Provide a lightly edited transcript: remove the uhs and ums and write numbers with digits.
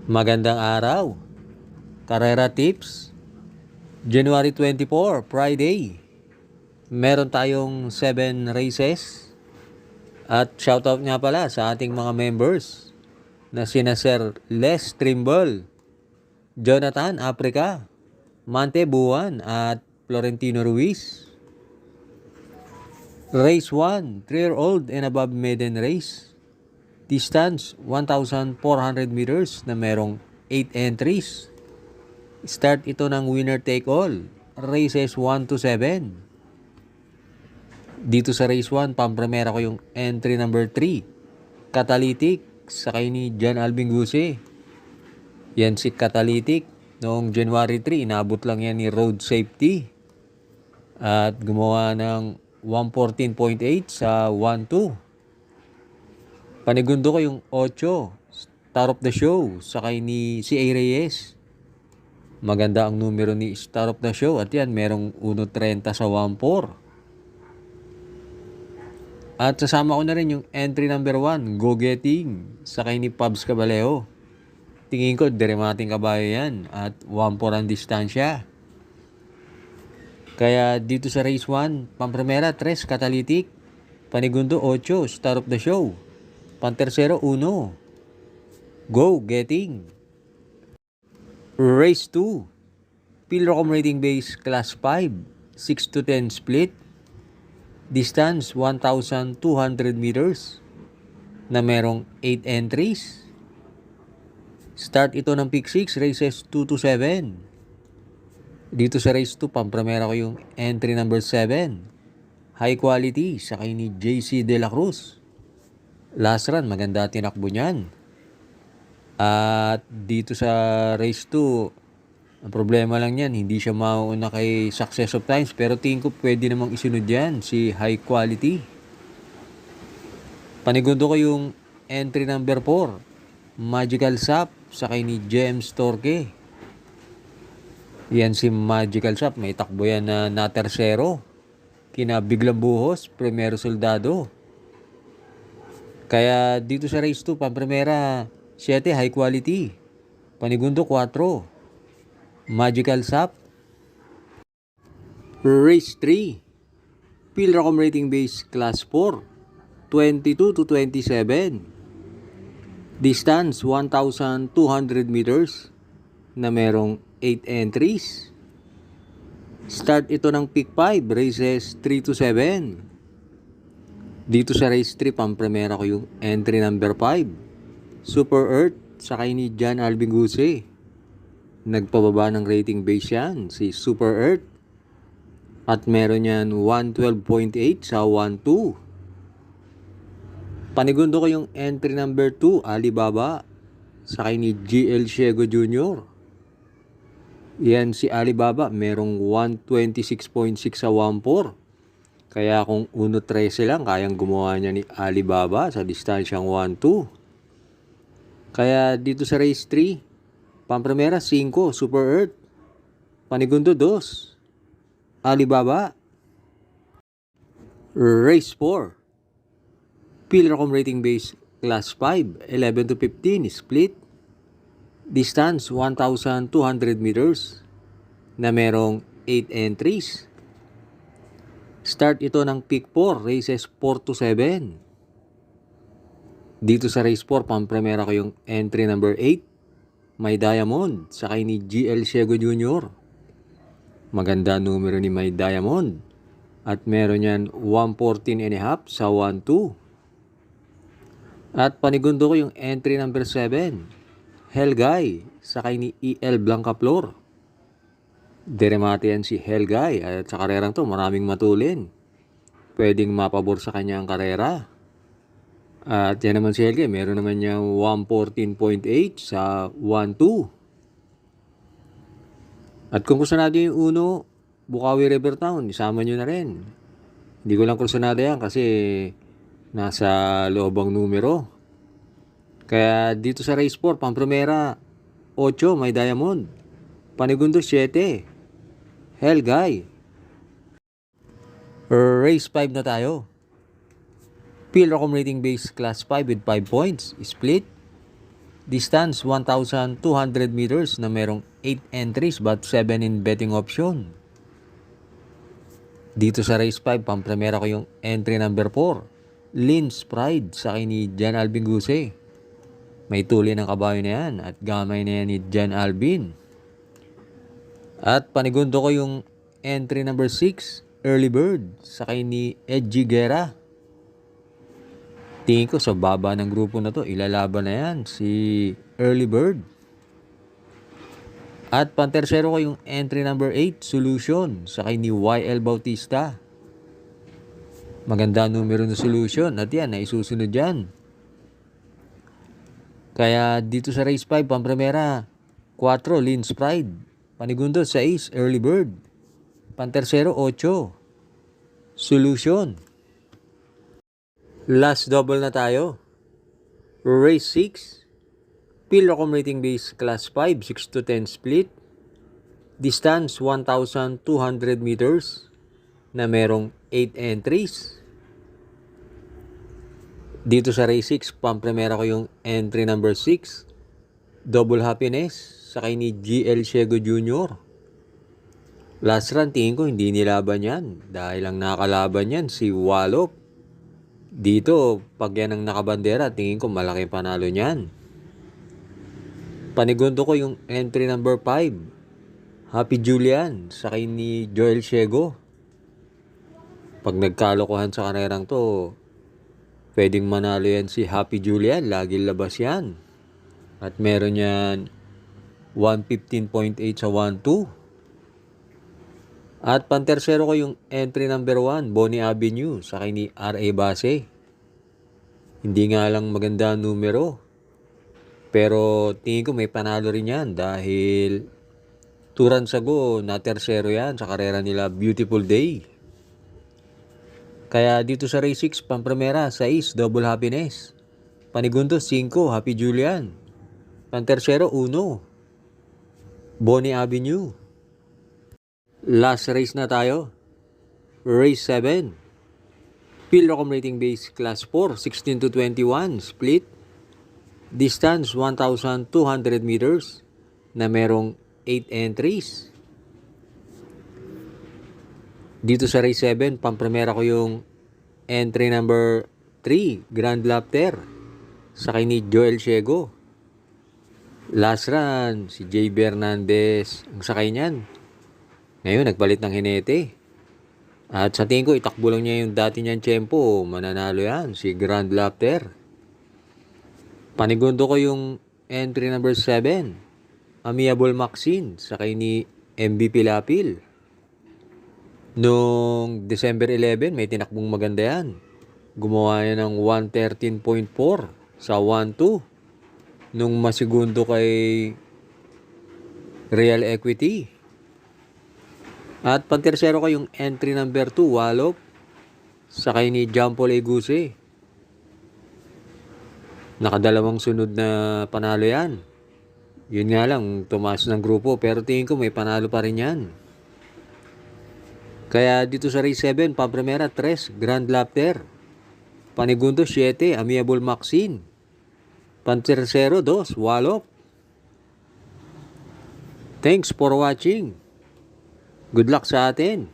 Magandang araw. Karera Tips, January 24, Friday. Meron tayong 7 races. At shoutout nga pala sa ating mga members na sina Sir Les Trimble, Jonathan Africa, Mante Buwan at Florentino Ruiz. Race 1, 3-year-old and above maiden race. Distance 1,400 meters na merong 8 entries. Start ito ng winner take all, races 1 to 7. Dito sa race 1, pampremera ko yung entry number 3, Catalytic, sakay ni John Alvin Guse. Yan si Catalytic, noong January 3, inabot lang yan ni road safety. At gumawa ng 114.8 sa 1-2. Panigundo ko yung 8, Star of the Show, sakay ni C.A. Reyes. Maganda ang numero ni Star of the Show at yan, merong 1.30 sa 1-4. At sasama ko na rin yung entry number 1, Go Getting, sakay ni Pabs Caballeo. Tingin ko, deremating kabayo yan at 1-4 ang distansya. Kaya dito sa race 1, pampremera 3, Catalytic. Panigundo 8, Star of the Show. Pantersero 1, Go Getting. Race 2, Pilrocom Rating Base Class 5, 6 to 10 split. Distance 1,200 meters na merong 8 entries. Start ito ng pick 6, races 2 to 7. Dito sa race 2, pampremera ko yung entry number 7, High Quality, sakay ni JC De La Cruz. Last run, maganda tinakbo niyan. At dito sa race 2, ang problema lang yan, hindi siya mauuna kay Success of Times, pero tingin ko pwede namang isunod yan, si High Quality. Panigundo ko yung entry number 4, Magical Sap, sakay ni James Torque. Yan si Magical Sap, may takbo yan na tersero, kina Biglang Buhos, Primero Soldado. Kaya dito sa race 2, pampremera 7, High Quality. Panigundo 4, Magical Sap. Race 3, Pilrocom Rating Base Class 4, 22 to 27. Distance 1,200 meters na merong 8 entries. Start ito ng pick 5, races 3 to 7. Dito sa race 3, pampremera ko yung entry number 5, Super Earth, sakay ni John Alvin Guse. Nagpababa ng rating base yan, si Super Earth. At meron yan 112.8 sa 1-2. Panigundo ko yung entry number 2, Alibaba, sakay ni GL Ciego Jr. Yan si Alibaba, merong 126.6 sa 1-4. Kaya kung 1.13 lang, kayang gumawa niya ni Alibaba sa distansyang 1-2. Kaya dito sa race 3, pampremera 5, Super Earth. Panigundo 2, Alibaba. Race 4, Pilrocom Rating Base Class 5, 11 to 15 split. Distance 1,200 meters na merong 8 entries. Start ito ng pick 4, races 4 to 7. Dito sa race 4, pampremera ko yung entry number 8, May Diamond, sakay ni GL Ciego Jr. Maganda numero ni May Diamond. At meron yan 114.5 sa 1-2. At panigundo ko yung entry number 7, Helgay, sakay ni EL Blancaflor. Deremate yan si Helgay. At sa karerang to, maraming matulin. Pwedeng mapabor sa kanya ang karera. At yan naman si Helgay, meron naman niya 114.8 sa 1-2. At kung kusunado yung uno, Bukawi River Town, isama nyo na rin. Hindi ko lang kusunado yan kasi nasa loob ang numero. Kaya dito sa race 4, pampremera 8, May Diamond. Panigundo 7, Helgay. Race 5 na tayo. Pilrocom Rating Base Class 5 with 5 points. Split. Distance 1,200 meters na merong 8 entries but 7 in betting option. Dito sa race 5, pampremera ko yung entry number 4. Lin's Pride sa akin ni Jan Alvin Guse. May tuli ng kabayo na yan at gamay na yan ni Jan Alvin. At panigundo ko yung entry number 6, Early Bird sa akin ni Edgy Guerra. Tingin ko sa baba ng grupo na to, ilalaban na yan si Early Bird. At pantersero ko yung entry number 8, Solution sa akin ni YL Bautista. Maganda numero ng Solution at yan, naisusunod yan. Kaya dito sa race 5, pampremera, 4, Lin's Pride. Panigundo, 6, Early Bird. Pantersero, 8, Solution. Last double na tayo. Race 6. Pilrocom rating base class 5, 6 to 10 split. Distance 1,200 meters na merong 8 entries. Dito sa race 6, pampremera ko yung entry number 6, Double Happiness sa kay ni GL Ciego Jr. Last run, tingin ko hindi nilaban yan. Dahil ang nakalaban yan si Wallop. Dito, pag yan ang nakabandera, tingin ko malaki panalo niyan. Panigundo ko yung entry number 5, Happy Julian sa kay ni Joel Ciego. Pag nagkalokohan sa karerang to, pwedeng manalo yan si Happy Julian. Lagi labas yan. At meron yan 115.8 sa 1-2. At pantersero ko yung entry number 1, Bonnie Avenue sa kay ni R.A. Base. Hindi nga lang maganda numero. Pero tingin ko may panalo rin yan dahil 2 runs ago na tersero yan sa karera nila Beautiful Day. Kaya dito sa race 6, pampremera, 6, Double Happiness. Panigundo, 5, Happy Julian. Pantersero, 1, Bonnie Avenue. Last race na tayo. Race 7. Pilrocom rating base class 4, 16 to 21 split. Distance 1,200 meters na merong 8 entries. Dito sa race 7, pampremera ko yung entry number 3, Grand Laughter sa kay ni Joel Ciego. Last run, si J. Bernandez ang sakay niyan. Ngayon, nagpalit ng hinete. At sa tingin ko, itakbo lang niya yung dati niyang tiyempo. Mananalo yan, si Grand Laughter. Panigundo ko yung entry number 7, Amiable Maxine sa kay ni MVP Lapil. Noong December 11, may tinakbong maganda yan. Gumawa niya ng 113.4 sa 1-2. Nung masigundo kay Real Equity. At pantersero ko yung entry number 2, Wallop sa kay ni Jampo Leguse. Nakadalawang sunod na panalo yan. Yun nga lang, tumaas ng grupo pero tingin ko may panalo pa rin yan. Kaya dito sa race 7, pampremera 3, Grand Laughter. Panigundo 7, Amiable Maxine. Pantersero 2, Wallop. Thanks for watching. Good luck sa atin.